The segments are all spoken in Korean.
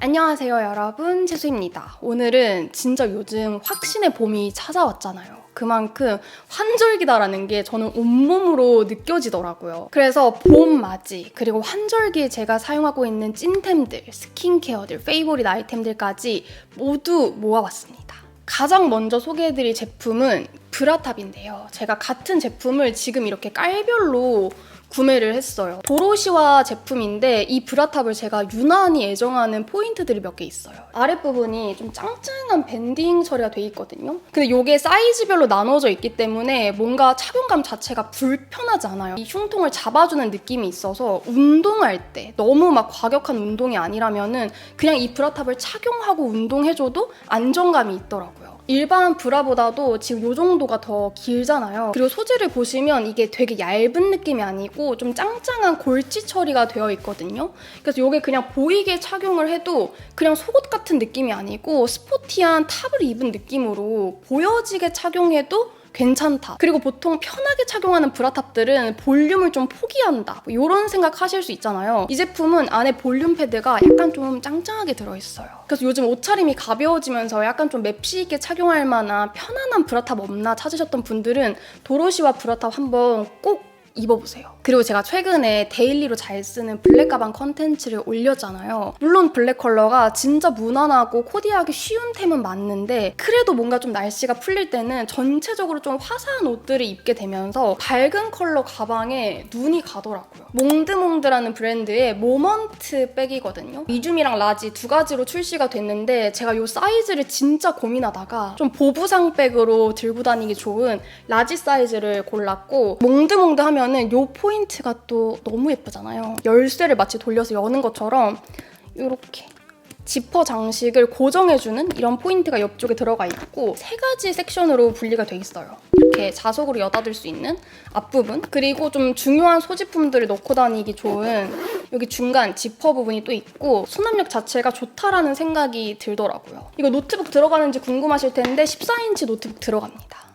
안녕하세요 여러분, 채수입니다. 오늘은 진짜 요즘 확신의 봄이 찾아왔잖아요. 그만큼 환절기다라는 게 저는 온몸으로 느껴지더라고요. 그래서 봄 맞이 그리고 환절기에 제가 사용하고 있는 찐템들, 스킨케어들, 페이보릿 아이템들까지 모두 모아봤습니다. 가장 먼저 소개해드릴 제품은 브라탑인데요. 제가 같은 제품을 지금 이렇게 깔별로 구매를 했어요. 도로시와 제품인데 이 브라탑을 제가 유난히 애정하는 포인트들이 몇 개 있어요. 아랫부분이 좀 짱짱한 밴딩 처리가 돼 있거든요. 근데 이게 사이즈별로 나눠져 있기 때문에 뭔가 착용감 자체가 불편하지 않아요. 이 흉통을 잡아주는 느낌이 있어서 운동할 때 너무 막 과격한 운동이 아니라면은 그냥 이 브라탑을 착용하고 운동해줘도 안정감이 있더라고요. 일반 브라보다도 지금 이 정도가 더 길잖아요. 그리고 소재를 보시면 이게 되게 얇은 느낌이 아니고 좀 짱짱한 골지 처리가 되어 있거든요. 그래서 이게 그냥 보이게 착용을 해도 그냥 속옷 같은 느낌이 아니고 스포티한 탑을 입은 느낌으로 보여지게 착용해도 괜찮다. 그리고 보통 편하게 착용하는 브라탑들은 볼륨을 좀 포기한다, 이런 생각 하실 수 있잖아요. 이 제품은 안에 볼륨 패드가 약간 좀 짱짱하게 들어있어요. 그래서 요즘 옷차림이 가벼워지면서 약간 좀 맵시 있게 착용할 만한 편안한 브라탑 없나 찾으셨던 분들은 도로시와 브라탑 한번 꼭 입어보세요. 그리고 제가 최근에 데일리로 잘 쓰는 블랙 가방 컨텐츠를 올렸잖아요. 물론 블랙 컬러가 진짜 무난하고 코디하기 쉬운 템은 맞는데 그래도 뭔가 좀 날씨가 풀릴 때는 전체적으로 좀 화사한 옷들을 입게 되면서 밝은 컬러 가방에 눈이 가더라고요. 몽드몽드라는 브랜드의 모먼트 백이거든요. 미줌이랑 라지 두 가지로 출시가 됐는데 제가 이 사이즈를 진짜 고민하다가 좀 보부상 백으로 들고 다니기 좋은 라지 사이즈를 골랐고, 몽드몽드 하면 이 포인트가 또 너무 예쁘잖아요. 열쇠를 마치 돌려서 여는 것처럼 이렇게 지퍼 장식을 고정해주는 이런 포인트가 옆쪽에 들어가 있고, 세 가지 섹션으로 분리가 돼 있어요. 이렇게 자석으로 여닫을 수 있는 앞부분, 그리고 좀 중요한 소지품들을 넣고 다니기 좋은 여기 중간 지퍼 부분이 또 있고, 수납력 자체가 좋다라는 생각이 들더라고요. 이거 노트북 들어가는지 궁금하실 텐데 14인치 노트북 들어갑니다.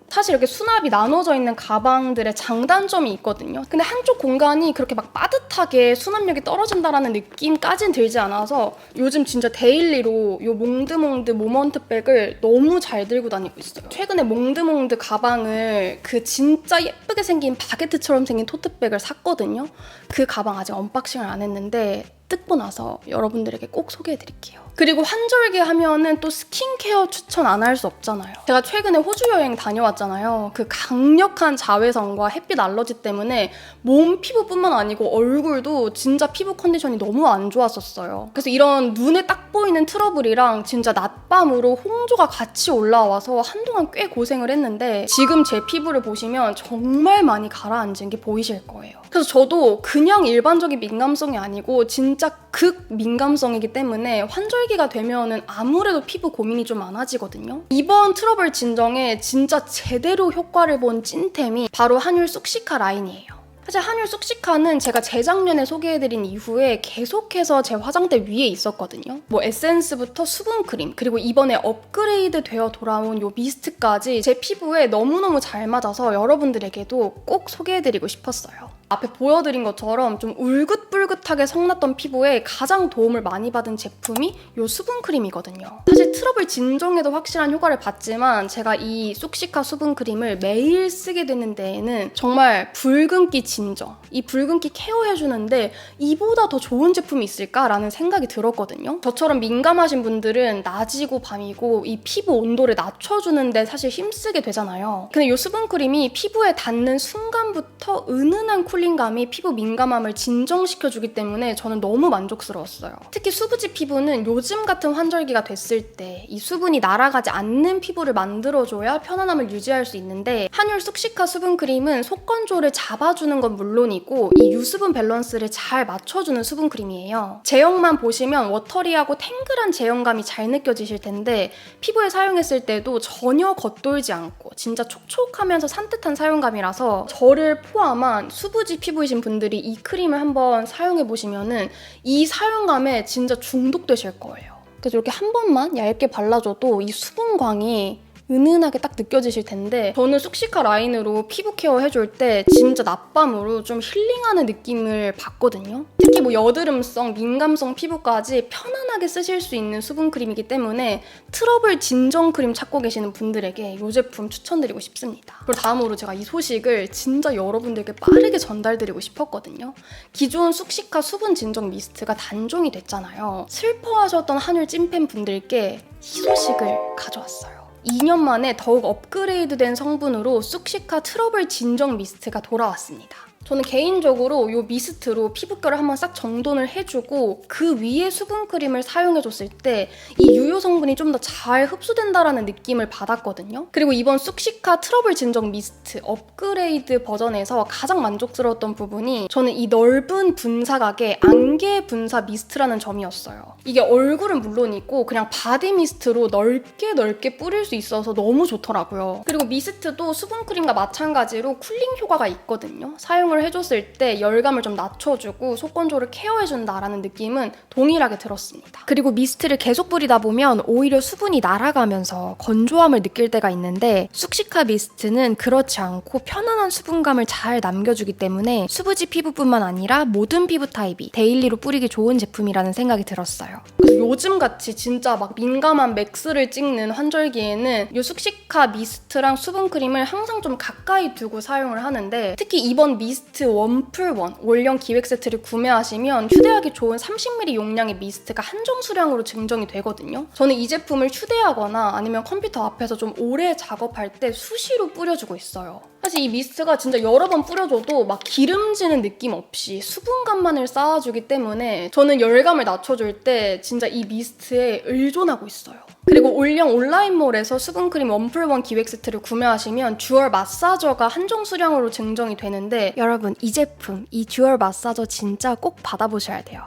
사실 이렇게 수납이 나눠져 있는 가방들의 장단점이 있거든요. 근데 한쪽 공간이 그렇게 막 빠듯하게 수납력이 떨어진다라는 느낌까진 들지 않아서 요즘 진짜 데일리로 이 몽드몽드 모먼트 백을 너무 잘 들고 다니고 있어요. 최근에 몽드몽드 가방을 그 진짜 예쁘게 생긴 바게트처럼 생긴 토트백을 샀거든요. 그 가방 아직 언박싱을 안 했는데 뜯고 나서 여러분들에게 꼭 소개해드릴게요. 그리고 환절기 하면은 또 스킨케어 추천 안 할 수 없잖아요. 제가 최근에 호주 여행 다녀왔잖아요. 그 강력한 자외선과 햇빛 알러지 때문에 몸 피부뿐만 아니고 얼굴도 진짜 피부 컨디션이 너무 안 좋았었어요. 그래서 이런 눈에 딱 보이는 트러블이랑 진짜 낮밤으로 홍조가 같이 올라와서 한동안 꽤 고생을 했는데 지금 제 피부를 보시면 정말 많이 가라앉은 게 보이실 거예요. 그래서 저도 그냥 일반적인 민감성이 아니고 진짜 극 민감성이기 때문에 환절기가 되면은 아무래도 피부 고민이 좀 많아지거든요. 이번 트러블 진정에 진짜 제대로 효과를 본 찐템이 바로 한율 쑥시카 라인이에요. 사실 한율 쑥시카는 제가 재작년에 소개해드린 이후에 계속해서 제 화장대 위에 있었거든요. 뭐 에센스부터 수분크림, 그리고 이번에 업그레이드 되어 돌아온 요 미스트까지 제 피부에 너무너무 잘 맞아서 여러분들에게도 꼭 소개해드리고 싶었어요. 앞에 보여드린 것처럼 좀 울긋불긋하게 성났던 피부에 가장 도움을 많이 받은 제품이 이 수분크림이거든요. 사실 트러블 진정에도 확실한 효과를 봤지만 제가 이 쑥시카 수분크림을 매일 쓰게 되는 데에는 정말 붉은기 진정, 이 붉은기 케어해주는데 이보다 더 좋은 제품이 있을까라는 생각이 들었거든요. 저처럼 민감하신 분들은 낮이고 밤이고 이 피부 온도를 낮춰주는데 사실 힘쓰게 되잖아요. 근데 이 수분크림이 피부에 닿는 순간부터 은은한 쿨링감이 피부 민감함을 진정시켜주기 때문에 저는 너무 만족스러웠어요. 특히 수부지 피부는 요즘 같은 환절기가 됐을 때 이 수분이 날아가지 않는 피부를 만들어줘야 편안함을 유지할 수 있는데, 한율 쑥시카 수분크림은 속건조를 잡아주는 건 물론이고 이 유수분 밸런스를 잘 맞춰주는 수분크림이에요. 제형만 보시면 워터리하고 탱글한 제형감이 잘 느껴지실 텐데 피부에 사용했을 때도 전혀 겉돌지 않고 진짜 촉촉하면서 산뜻한 사용감이라서 저를 포함한 수부지 피부이신 분들이 이 크림을 한번 사용해보시면은 이 사용감에 진짜 중독되실 거예요. 그래서 이렇게 한 번만 얇게 발라줘도 이 수분광이 은은하게 딱 느껴지실 텐데, 저는 쑥시카 라인으로 피부 케어 해줄 때 진짜 낮밤으로 좀 힐링하는 느낌을 받거든요. 특히 뭐 여드름성, 민감성 피부까지 편안하게 쓰실 수 있는 수분크림이기 때문에 트러블 진정 크림 찾고 계시는 분들에게 이 제품 추천드리고 싶습니다. 그리고 다음으로 제가 이 소식을 진짜 여러분들께 빠르게 전달드리고 싶었거든요. 기존 쑥시카 수분 진정 미스트가 단종이 됐잖아요. 슬퍼하셨던 한율 찐팬 분들께 이 소식을 가져왔어요. 2년 만에 더욱 업그레이드된 성분으로 쑥시카 트러블 진정 미스트가 돌아왔습니다. 저는 개인적으로 이 미스트로 피부결을 한번 싹 정돈을 해주고 그 위에 수분크림을 사용해줬을 때 이 유효 성분이 좀 더 잘 흡수된다라는 느낌을 받았거든요. 그리고 이번 쑥시카 트러블 진정 미스트 업그레이드 버전에서 가장 만족스러웠던 부분이 저는 이 넓은 분사각의 안개 분사 미스트라는 점이었어요. 이게 얼굴은 물론이고 그냥 바디 미스트로 넓게 뿌릴 수 있어서 너무 좋더라고요. 그리고 미스트도 수분크림과 마찬가지로 쿨링 효과가 있거든요. 사용을 해줬을 때 열감을 좀 낮춰주고 속건조를 케어해준다라는 느낌은 동일하게 들었습니다. 그리고 미스트를 계속 뿌리다 보면 오히려 수분이 날아가면서 건조함을 느낄 때가 있는데 쑥시카 미스트는 그렇지 않고 편안한 수분감을 잘 남겨주기 때문에 수부지 피부뿐만 아니라 모든 피부 타입이 데일리로 뿌리기 좋은 제품이라는 생각이 들었어요. 그래서 요즘같이 진짜 막 민감한 맥스를 찍는 환절기에는 이 쑥시카 미스트랑 수분크림을 항상 좀 가까이 두고 사용을 하는데 특히 이번 미스트 원풀원 올영 기획 세트를 구매하시면 휴대하기 좋은 30ml 용량의 미스트가 한정 수량으로 증정이 되거든요. 저는 이 제품을 휴대하거나 아니면 컴퓨터 앞에서 좀 오래 작업할 때 수시로 뿌려주고 있어요. 사실 이 미스트가 진짜 여러 번 뿌려줘도 막 기름지는 느낌 없이 수분감만을 쌓아주기 때문에 저는 열감을 낮춰줄 때 진짜 이 미스트에 의존하고 있어요. 그리고 올영 온라인몰에서 수분크림 원풀원 기획 세트를 구매하시면 듀얼 마사저가 한정 수량으로 증정이 되는데 여러분 이 제품, 이 듀얼 마사저 진짜 꼭 받아보셔야 돼요.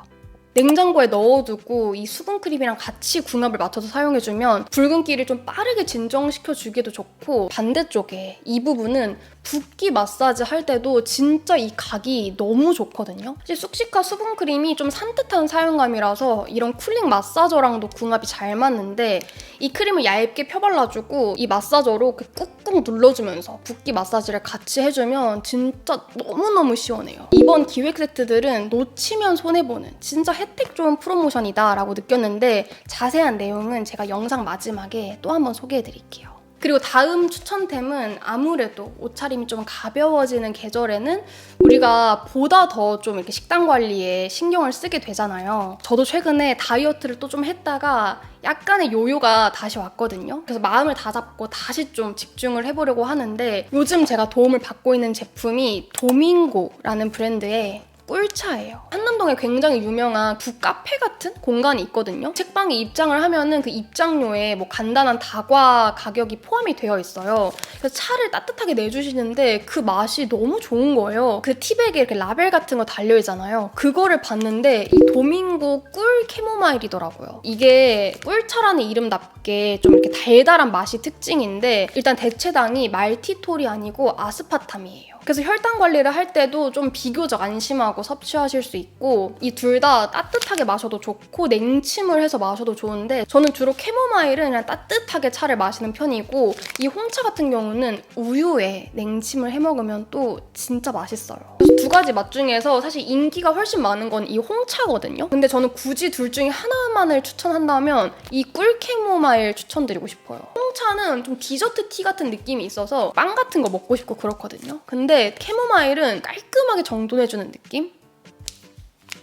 냉장고에 넣어두고 이 수분크림이랑 같이 궁합을 맞춰서 사용해주면 붉은기를 좀 빠르게 진정시켜주기도 좋고 반대쪽에 이 부분은 붓기 마사지 할 때도 진짜 이 각이 너무 좋거든요. 사실 쑥시카 수분크림이 좀 산뜻한 사용감이라서 이런 쿨링 마사저랑도 궁합이 잘 맞는데 이 크림을 얇게 펴발라주고 이 마사저로 꾹꾹 눌러주면서 붓기 마사지를 같이 해주면 진짜 너무너무 시원해요. 이번 기획 세트들은 놓치면 손해보는 진짜 혜택 좋은 프로모션이다 라고 느꼈는데 자세한 내용은 제가 영상 마지막에 또 한번 소개해드릴게요. 그리고 다음 추천템은 아무래도 옷차림이 좀 가벼워지는 계절에는 우리가 보다 더 좀 이렇게 식단 관리에 신경을 쓰게 되잖아요. 저도 최근에 다이어트를 또 좀 했다가 약간의 요요가 다시 왔거든요. 그래서 마음을 다잡고 다시 좀 집중을 해보려고 하는데 요즘 제가 도움을 받고 있는 제품이 도밍고라는 브랜드의 꿀차예요. 한남동에 굉장히 유명한 북카페 같은 공간이 있거든요. 책방에 입장을 하면은 그 입장료에 뭐 간단한 다과 가격이 포함이 되어 있어요. 그래서 차를 따뜻하게 내주시는데 그 맛이 너무 좋은 거예요. 그 티백에 이렇게 라벨 같은 거 달려있잖아요. 그거를 봤는데 이 도밍고 꿀 캐모마일이더라고요. 이게 꿀차라는 이름답게 좀 이렇게 달달한 맛이 특징인데 일단 대체당이 말티톨이 아니고 아스파탐이에요. 그래서 혈당 관리를 할 때도 좀 비교적 안심하고 섭취하실 수 있고 이 둘 다 따뜻하게 마셔도 좋고 냉침을 해서 마셔도 좋은데 저는 주로 캐모마일은 그냥 따뜻하게 차를 마시는 편이고 이 홍차 같은 경우는 우유에 냉침을 해 먹으면 또 진짜 맛있어요. 그래서 두 가지 맛 중에서 사실 인기가 훨씬 많은 건 이 홍차거든요. 근데 저는 굳이 둘 중에 하나만을 추천한다면 이 꿀 캐모마일 추천드리고 싶어요. 홍차는 좀 디저트 티 같은 느낌이 있어서 빵 같은 거 먹고 싶고 그렇거든요. 근데 캐모마일은 깔끔하게 정돈해주는 느낌?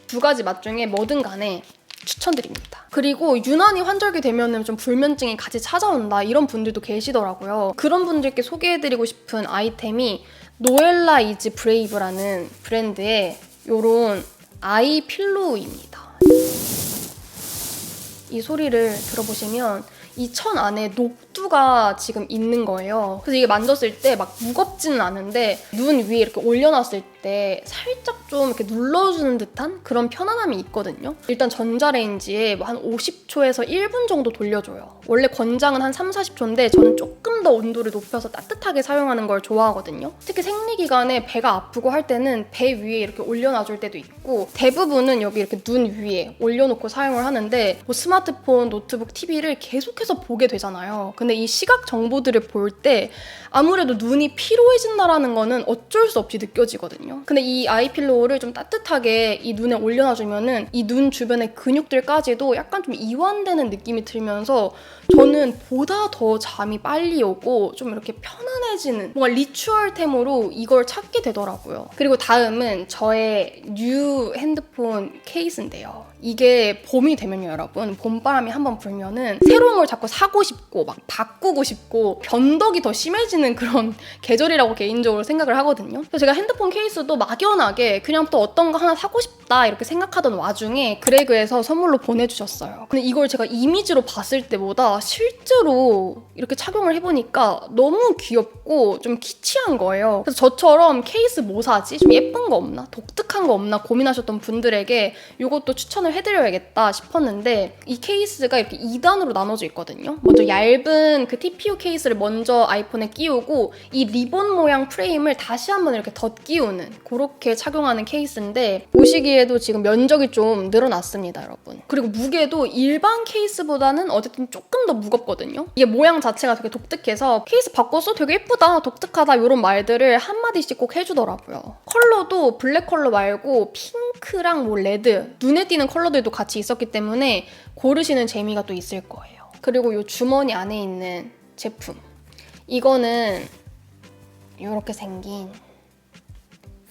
두 가지 맛 중에 뭐든 간에 추천드립니다. 그리고 유난히 환절기 되면은 좀 불면증이 같이 찾아온다 이런 분들도 계시더라고요. 그런 분들께 소개해드리고 싶은 아이템이 노엘라 이즈 브레이브라는 브랜드의 요런 아이 필로우입니다. 이 소리를 들어보시면 이 천 안에 녹두가 지금 있는 거예요. 그래서 이게 만졌을 때 막 무겁지는 않은데 눈 위에 이렇게 올려놨을 때 살짝 좀 이렇게 눌러주는 듯한 그런 편안함이 있거든요. 일단 전자레인지에 한 50초에서 1분 정도 돌려줘요. 원래 권장은 한 3, 40초인데 저는 조금 더 온도를 높여서 따뜻하게 사용하는 걸 좋아하거든요. 특히 생리기간에 배가 아프고 할 때는 배 위에 이렇게 올려놔줄 때도 있고 대부분은 여기 이렇게 눈 위에 올려놓고 사용을 하는데 뭐 스마트폰, 노트북, TV를 계속해서 보게 되잖아요. 근데 이 시각 정보들을 볼 때 아무래도 눈이 피로해진다라는 거는 어쩔 수 없이 느껴지거든요. 있거든요. 근데 이 아이필로우를 좀 따뜻하게 이 눈에 올려놔주면은 이 눈 주변의 근육들까지도 약간 좀 이완되는 느낌이 들면서 저는 보다 더 잠이 빨리 오고 좀 이렇게 편안해지는 뭔가 리추얼템으로 이걸 찾게 되더라고요. 그리고 다음은 저의 뉴 핸드폰 케이스인데요. 이게 봄이 되면요, 여러분. 봄바람이 한번 불면은 새로운 걸 자꾸 사고 싶고 막 바꾸고 싶고 변덕이 더 심해지는 그런 계절이라고 개인적으로 생각을 하거든요. 그래서 제가 핸드폰 케이스도 막연하게 그냥 또 어떤 거 하나 사고 싶다 이렇게 생각하던 와중에 그레그에서 선물로 보내주셨어요. 근데 이걸 제가 이미지로 봤을 때보다 실제로 이렇게 착용을 해보니까 너무 귀엽고 좀 키치한 거예요. 그래서 저처럼 케이스 뭐 사지? 좀 예쁜 거 없나? 독특한 거 없나? 고민하셨던 분들에게 이것도 추천을 해드려야겠다 싶었는데 이 케이스가 이렇게 2단으로 나눠져 있거든요. 먼저 얇은 그 TPU 케이스를 먼저 아이폰에 끼우고 이 리본 모양 프레임을 다시 한번 이렇게 덧끼우는 그렇게 착용하는 케이스인데 보시기에도 지금 면적이 좀 늘어났습니다, 여러분. 그리고 무게도 일반 케이스보다는 어쨌든 조금 더 무겁거든요. 이게 모양 자체가 되게 독특해서 케이스 바꿨어? 되게 예쁘다, 독특하다 이런 말들을 한마디씩 꼭 해주더라고요. 컬러도 블랙 컬러 말고 핑크랑 뭐 레드, 눈에 띄는 컬러들도 같이 있었기 때문에 고르시는 재미가 또 있을 거예요. 그리고 이 주머니 안에 있는 제품, 이거는 이렇게 생긴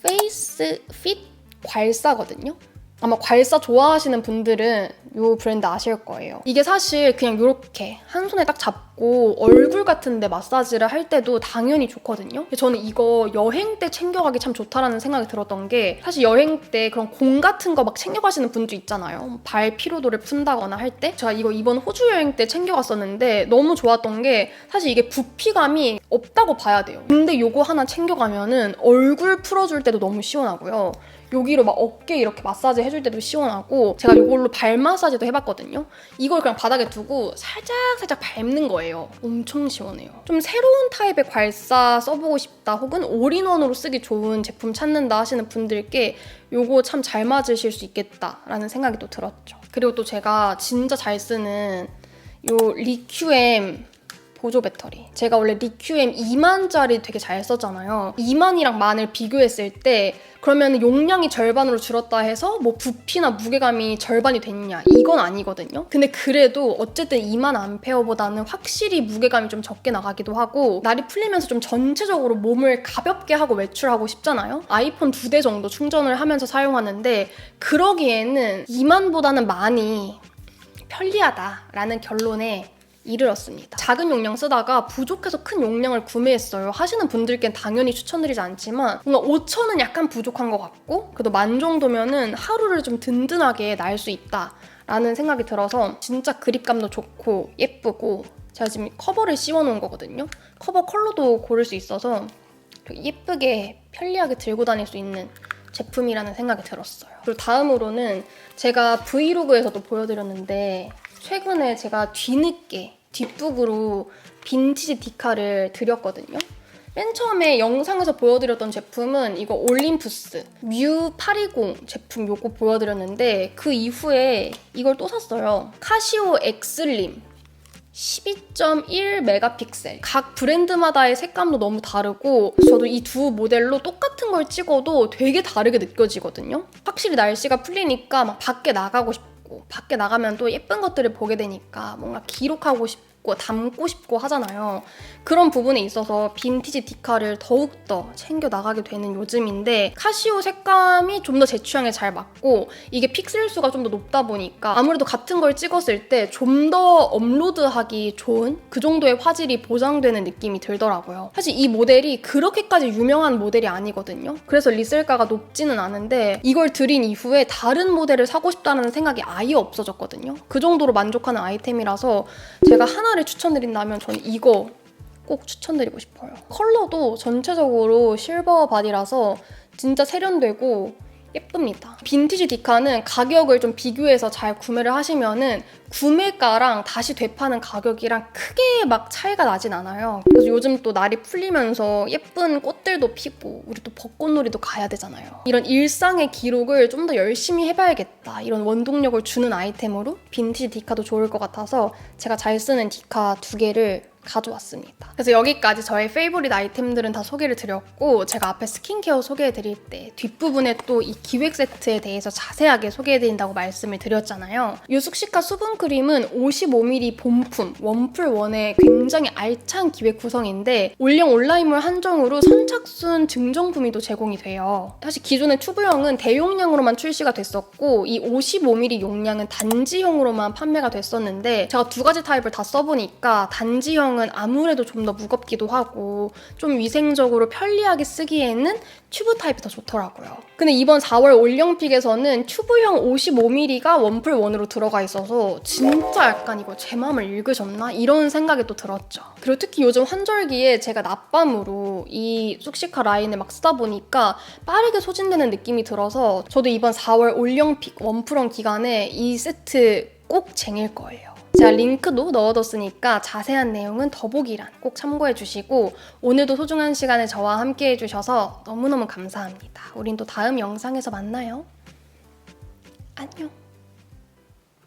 페이스 핏 괄사거든요. 아마 괄사 좋아하시는 분들은 이 브랜드 아실 거예요. 이게 사실 그냥 이렇게 한 손에 딱 잡고 얼굴 같은 데 마사지를 할 때도 당연히 좋거든요. 저는 이거 여행 때 챙겨가기 참 좋다라는 생각이 들었던 게 사실 여행 때 그런 공 같은 거 막 챙겨가시는 분도 있잖아요. 발 피로도를 푼다거나 할 때. 제가 이거 이번 호주 여행 때 챙겨갔었는데 너무 좋았던 게 사실 이게 부피감이 없다고 봐야 돼요. 근데 이거 하나 챙겨가면은 얼굴 풀어줄 때도 너무 시원하고요. 여기로 막 어깨 이렇게 마사지 해줄 때도 시원하고 제가 이걸로 발 마사지도 해봤거든요. 이걸 그냥 바닥에 두고 살짝 밟는 거예요. 엄청 시원해요. 좀 새로운 타입의 괄사 써보고 싶다 혹은 올인원으로 쓰기 좋은 제품 찾는다 하시는 분들께 요거 참 잘 맞으실 수 있겠다라는 생각이 또 들었죠. 그리고 또 제가 진짜 잘 쓰는 요 리큐엠 보조 배터리. 제가 원래 리큐엠 2만짜리 되게 잘 썼잖아요. 2만이랑 만을 비교했을 때 그러면 용량이 절반으로 줄었다 해서 뭐 부피나 무게감이 절반이 됐냐? 이건 아니거든요. 근데 그래도 어쨌든 2만 암페어보다는 확실히 무게감이 좀 적게 나가기도 하고 날이 풀리면서 좀 전체적으로 몸을 가볍게 하고 외출하고 싶잖아요. 아이폰 2대 정도 충전을 하면서 사용하는데 그러기에는 2만보다는 많이 편리하다라는 결론에 이르렀습니다. 작은 용량 쓰다가 부족해서 큰 용량을 구매했어요 하시는 분들께는 당연히 추천드리지 않지만 뭔가 5,000은 약간 부족한 것 같고 그래도 10,000 정도면은 하루를 좀 든든하게 날 수 있다라는 생각이 들어서 진짜 그립감도 좋고 예쁘고 제가 지금 커버를 씌워놓은 거거든요. 커버 컬러도 고를 수 있어서 예쁘게 편리하게 들고 다닐 수 있는 제품이라는 생각이 들었어요. 그리고 다음으로는 제가 브이로그에서도 보여드렸는데 최근에 제가 뒤늦게 뒷북으로 빈티지 디카를 드렸거든요. 맨 처음에 영상에서 보여드렸던 제품은 이거 올림푸스 뮤 820 제품 요거 보여드렸는데 그 이후에 이걸 또 샀어요. 카시오 엑슬림 12.1 메가픽셀. 각 브랜드마다의 색감도 너무 다르고 저도 이 두 모델로 똑같은 걸 찍어도 되게 다르게 느껴지거든요. 확실히 날씨가 풀리니까 막 밖에 나가고 싶고 밖에 나가면 또 예쁜 것들을 보게 되니까 뭔가 기록하고 싶고 담고 싶고 하잖아요. 그런 부분에 있어서 빈티지 디카를 더욱더 챙겨 나가게 되는 요즘인데 카시오 색감이 좀 더 제 취향에 잘 맞고 이게 픽셀 수가 좀 더 높다 보니까 아무래도 같은 걸 찍었을 때 좀 더 업로드하기 좋은 그 정도의 화질이 보장되는 느낌이 들더라고요. 사실 이 모델이 그렇게까지 유명한 모델이 아니거든요. 그래서 리셀가가 높지는 않은데 이걸 드린 이후에 다른 모델을 사고 싶다는 생각이 아예 없어졌거든요. 그 정도로 만족하는 아이템이라서 제가 하나를 추천드린다면 저는 이거 꼭 추천드리고 싶어요. 컬러도 전체적으로 실버 바디라서 진짜 세련되고 예쁩니다. 빈티지 디카는 가격을 좀 비교해서 잘 구매를 하시면은 구매가랑 다시 되파는 가격이랑 크게 막 차이가 나진 않아요. 그래서 요즘 또 날이 풀리면서 예쁜 꽃들도 피고 우리 또 벚꽃놀이도 가야 되잖아요. 이런 일상의 기록을 좀 더 열심히 해봐야겠다. 이런 원동력을 주는 아이템으로 빈티지 디카도 좋을 것 같아서 제가 잘 쓰는 디카 2개를 가져왔습니다. 그래서 여기까지 저의 페이보릿 아이템들은 다 소개를 드렸고 제가 앞에 스킨케어 소개해드릴 때 뒷부분에 또 이 기획 세트에 대해서 자세하게 소개해드린다고 말씀을 드렸잖아요. 이 숙시카 수분크림은 55ml 본품 원풀원의 굉장히 알찬 기획 구성인데 올영 온라인몰 한정으로 선착순 증정품이 또 제공이 돼요. 사실 기존의 튜브형은 대용량으로만 출시가 됐었고 이 55ml 용량은 단지형으로만 판매가 됐었는데 제가 두 가지 타입을 다 써보니까 단지형은 아무래도 좀 더 무겁기도 하고 좀 위생적으로 편리하게 쓰기에는 튜브 타입이 더 좋더라고요. 근데 이번 4월 올영픽에서는 튜브형 55ml가 원풀원으로 들어가 있어서 진짜 약간 이거 제 마음을 읽으셨나? 이런 생각이 또 들었죠. 그리고 특히 요즘 환절기에 제가 낮밤으로 이 숙시카 라인을 막 쓰다 보니까 빠르게 소진되는 느낌이 들어서 저도 이번 4월 올영픽 원풀원 기간에 이 세트 꼭 쟁일 거예요. 제가 링크도 넣어뒀으니까 자세한 내용은 더보기란 꼭 참고해주시고 오늘도 소중한 시간을 저와 함께 해주셔서 너무너무 감사합니다. 우린 또 다음 영상에서 만나요. 안녕.